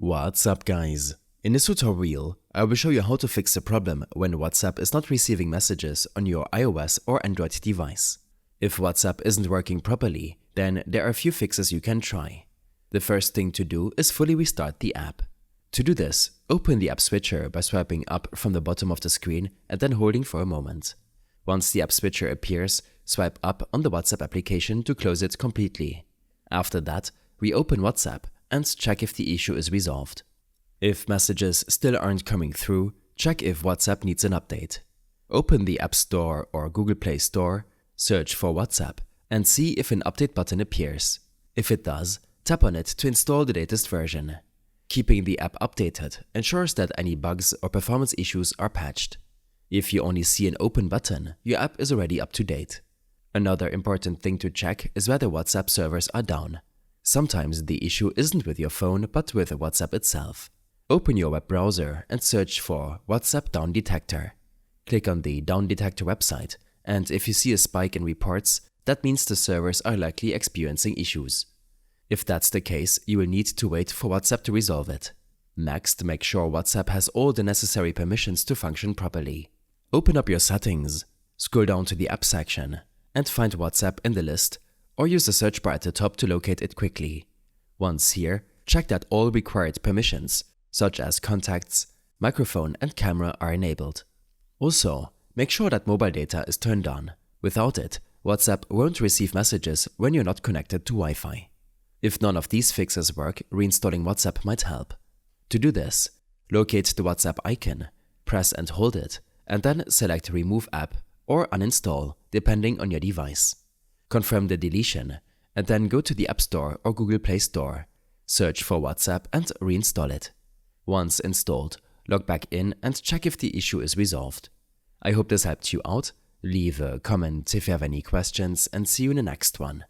What's up guys? In this tutorial, I will show you how to fix the problem when WhatsApp is not receiving messages on your iOS or Android device. If WhatsApp isn't working properly, then there are a few fixes you can try. The first thing to do is fully restart the app. To do this, open the app switcher by swiping up from the bottom of the screen and then holding for a moment. Once the app switcher appears, swipe up on the WhatsApp application to close it completely. After that, reopen WhatsApp and check if the issue is resolved. If messages still aren't coming through, check if WhatsApp needs an update. Open the App Store or Google Play Store, search for WhatsApp, and see if an update button appears. If it does, tap on it to install the latest version. Keeping the app updated ensures that any bugs or performance issues are patched. If you only see an open button, your app is already up to date. Another important thing to check is whether WhatsApp servers are down. Sometimes the issue isn't with your phone but with WhatsApp itself. Open your web browser and search for WhatsApp Down Detector. Click on the Down Detector website, and if you see a spike in reports, that means the servers are likely experiencing issues. If that's the case, you will need to wait for WhatsApp to resolve it. Next, make sure WhatsApp has all the necessary permissions to function properly. Open up your settings, scroll down to the app section, and find WhatsApp in the list, or use the search bar at the top to locate it quickly. Once here, check that all required permissions, such as contacts, microphone and camera, are enabled. Also, make sure that mobile data is turned on. Without it, WhatsApp won't receive messages when you're not connected to Wi-Fi. If none of these fixes work, reinstalling WhatsApp might help. To do this, locate the WhatsApp icon, press and hold it, and then select Remove App or Uninstall, depending on your device. Confirm the deletion, and then go to the App Store or Google Play Store, search for WhatsApp and reinstall it. Once installed, log back in and check if the issue is resolved. I hope this helped you out. Leave a comment if you have any questions, and see you in the next one.